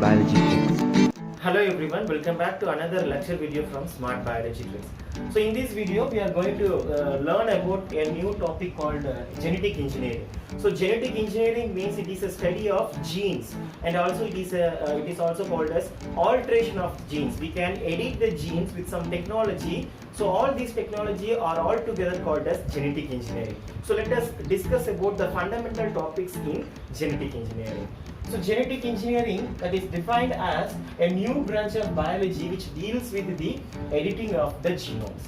Biology Tricks. Hello everyone, welcome back to another lecture video from Smart Biology Tricks. So in this video we are going to learn about a new topic called genetic engineering. So genetic engineering means it is a study of genes, and also it is also called as alteration of genes. We can edit the genes with some technology. So all these technology are all together called as genetic engineering. So let us discuss about the fundamental topics in genetic engineering. So genetic engineering, that is defined as a new branch of biology which deals with the editing of the genomes.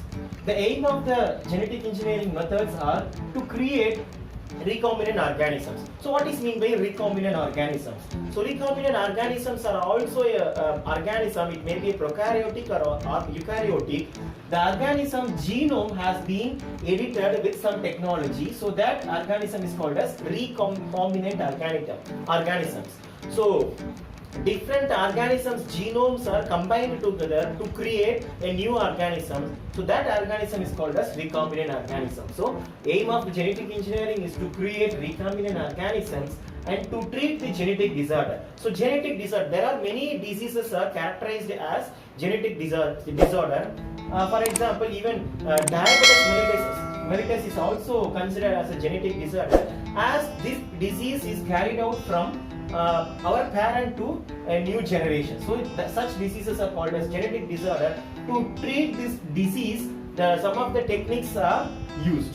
The aim of the genetic engineering methods are to create recombinant organisms. So what is meant by recombinant organisms? So recombinant organisms are also a organism. It may be a prokaryotic or eukaryotic. The organism genome has been edited with some technology, so that organism is called as recombinant organisms. So different organisms genomes are combined together to create a new organism. So that organism is called as recombinant organism. So aim of genetic engineering is to create recombinant organisms and to treat the genetic disorder. So genetic disorder, there are many diseases are characterized as genetic disorder. For example, even diabetes mellitus is also considered as a genetic disorder, as this disease is carried out from our parent to a new generation. So such diseases are called as genetic disorder. To treat this disease, some of the techniques are used,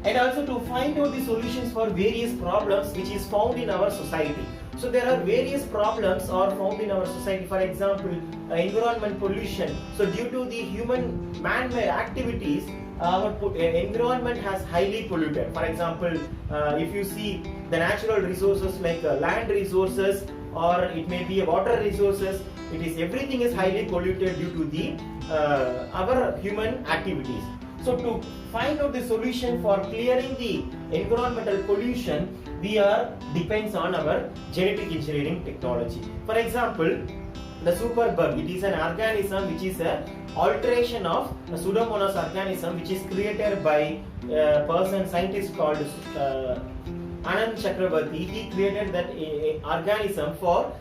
and also to find out the solutions for various problems which is found in our society. So there are various problems are found in our society. For example, environment pollution. So due to the human man-made activities, our environment has highly polluted. For example, if you see the natural resources like land resources, or it may be water resources, everything is highly polluted due to the our human activities. So to find out the solution for clearing the environmental pollution, we depends on our genetic engineering technology. For example, the superbug, it is an organism which is a alteration of a Pseudomonas organism which is created by a scientist called Anand Chakrabarty. He created that organism for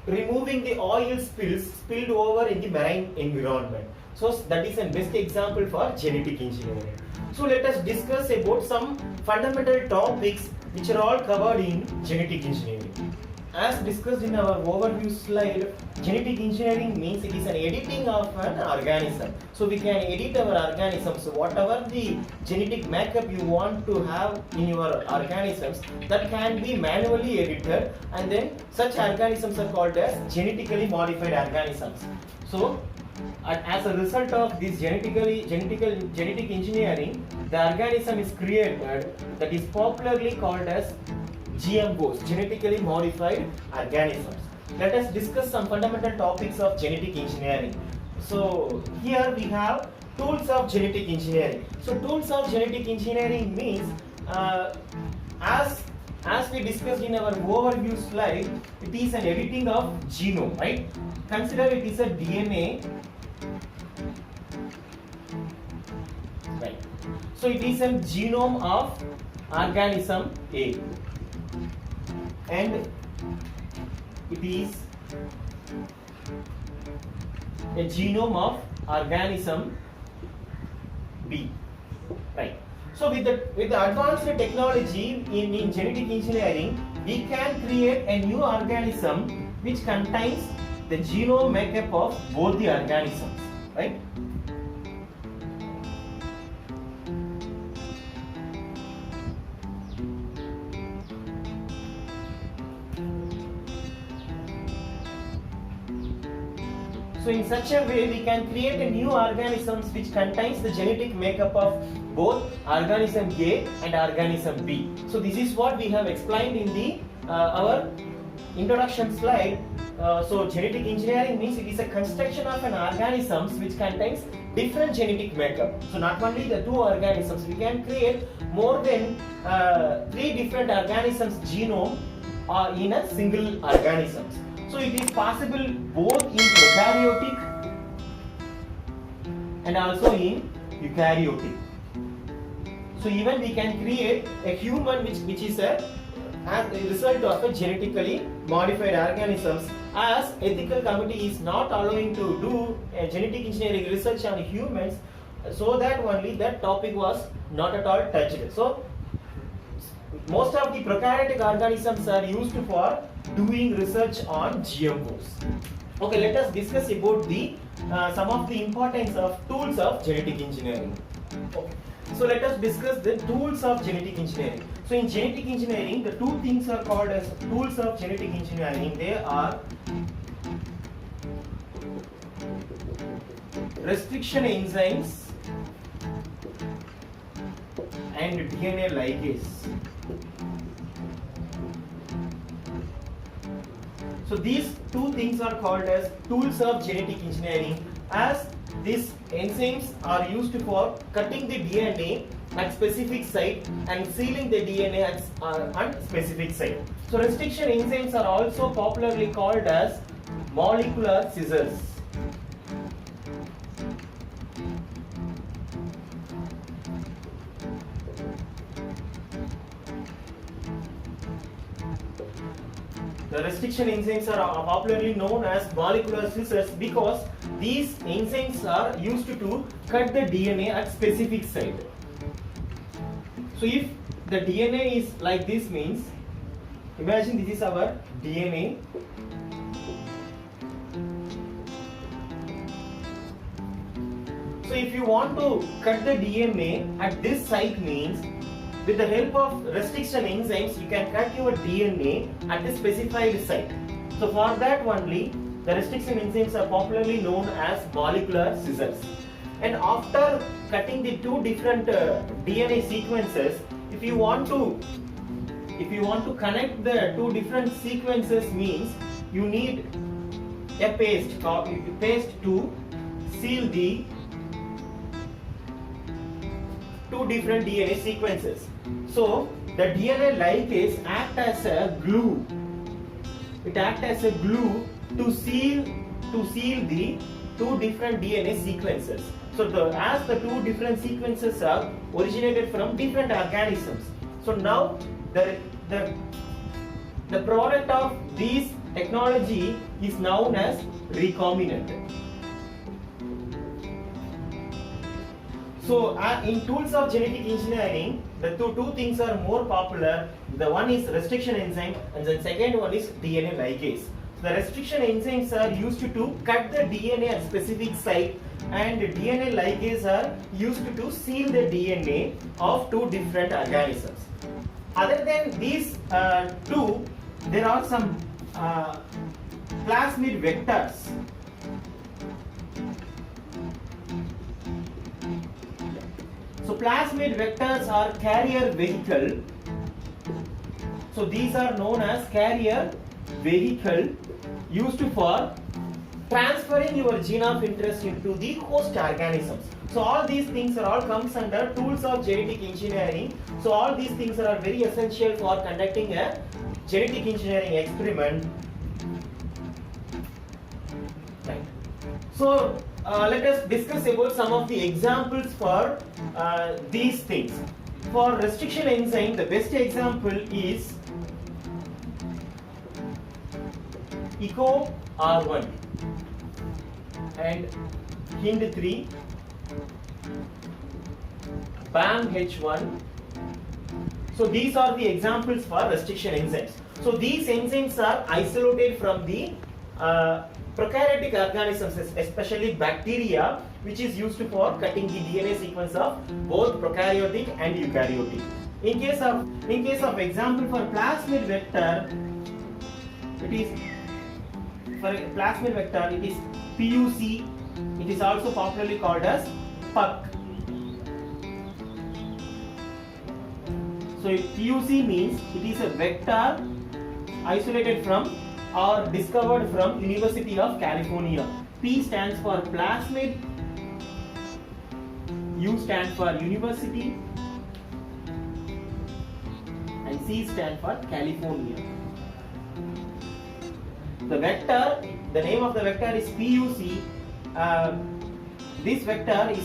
removing the oil spilled over in the marine environment. So that is a best example for genetic engineering. So let us discuss about some fundamental topics which are all covered in genetic engineering. As discussed in our overview slide, genetic engineering means it is an editing of an organism. So we can edit our organisms. So whatever the genetic makeup you want to have in your organisms, that can be manually edited, and then such organisms are called as genetically modified organisms. So as a result of this genetic engineering, the organism is created that is popularly called as GMOs, genetically modified organisms. Let us discuss some fundamental topics of genetic engineering. So here we have tools of genetic engineering. So tools of genetic engineering means as we discussed in our overview slide, it is an editing of genome, right? Consider it is a DNA, right? So it is a genome of organism A, and it is a genome of organism B, right? So with the advanced technology in genetic engineering, we can create a new organism which contains the genome makeup of both the organisms, right? So in such a way, we can create a new organisms which contains the genetic makeup of both organism A and organism B. So this is what we have explained in the our introduction slide. So genetic engineering means it is a construction of an organisms which contains different genetic makeup. So not only the two organisms, we can create more than 3 different organisms genome in a single organism. So it is possible both in prokaryotic and also in eukaryotic. So even we can create a human which is a as a result of a genetically modified organisms, as ethical committee is not allowing to do genetic engineering research on humans, so that only that topic was not at all touched. So most of the prokaryotic organisms are used for doing research on GMOs. Okay, let us discuss about the some of the importance of tools of genetic engineering. Okay. So let us discuss the tools of genetic engineering. So in genetic engineering, the two things are called as tools of genetic engineering. They are restriction enzymes and DNA ligase. So these two things are called as tools of genetic engineering, as these enzymes are used for cutting the DNA at specific site and sealing the DNA at specific site. So restriction enzymes are also popularly called as molecular scissors. The restriction enzymes are popularly known as molecular scissors because these enzymes are used to cut the DNA at specific site. So if the DNA is like this, means imagine this is our DNA. So if you want to cut the DNA at this site, means with the help of restriction enzymes, you can cut your DNA at a specified site. So for that only, the restriction enzymes are popularly known as molecular scissors. And after cutting the two different DNA sequences, if you want to connect the two different sequences, means you need a paste to seal the two different DNA sequences. So the DNA ligase act as a glue. It acts as a glue to seal the two different DNA sequences. So as the two different sequences are originated from different organisms. So now the product of this technology is known as recombinant. So in tools of genetic engineering, the two things are more popular. The one is restriction enzyme and the second one is DNA ligase. The restriction enzymes are used to cut the DNA at specific site, and DNA ligase are used to seal the DNA of two different organisms. Other than these two, there are some plasmid vectors. So plasmid vectors are carrier vehicle. So these are known as carrier vehicle, used for transferring your gene of interest into the host organisms. So all these things are all comes under tools of genetic engineering. So all these things are very essential for conducting a genetic engineering experiment. Right. So let us discuss about some of the examples for these things. For restriction enzyme, the best example is EcoR1 and HindIII, BAMH1. So these are the examples for restriction enzymes. So these enzymes are isolated from the prokaryotic organisms, especially bacteria, which is used for cutting the DNA sequence of both prokaryotic and eukaryotic. In case of example for plasmid vector, it is PUC. It is also popularly called as PUC. So PUC means it is a vector isolated from or discovered from University of California. P stands for plasmid, U stands for university, and C stands for California. The vector, the name of the vector is PUC. This vector is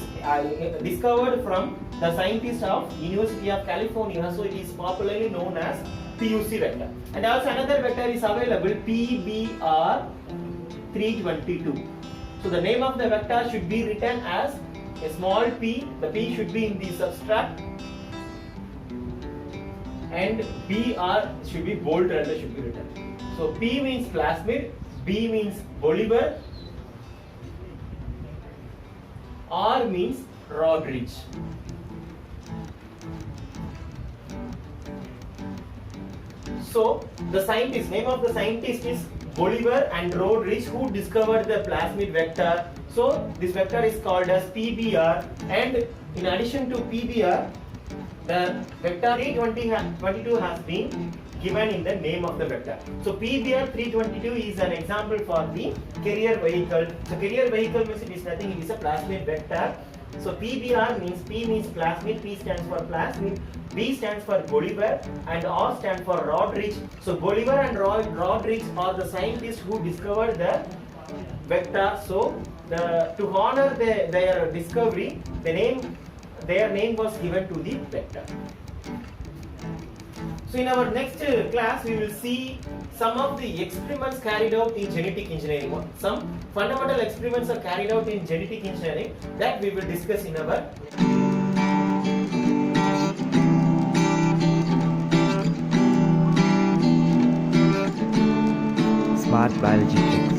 discovered from the scientist of University of California, so it is popularly known as PUC vector. And also another vector is available, PBR322. So the name of the vector should be written as a small p, the p should be in the subtract, and BR should be bold and should be written. So P means plasmid, B means Bolivar, R means Rodriguez. So the scientist, name of the scientist is Bolivar and Rodriguez, who discovered the plasmid vector. So this vector is called as PBR, and in addition to PBR, the vector 322 has been given in the name of the vector. So PBR 322 is an example for the carrier vehicle. So carrier vehicle means it is nothing, it is a plasmid vector. So PBR means P means plasmid, P stands for plasmid, B stands for Bolivar, and R stands for Rodriguez. So Bolivar and Rodriguez are the scientists who discovered the vector. So to honor their discovery, their name was given to the vector. So in our next class, we will see some of the experiments carried out in genetic engineering. Some fundamental experiments are carried out in genetic engineering that we will discuss in our Smart Biology Tricks.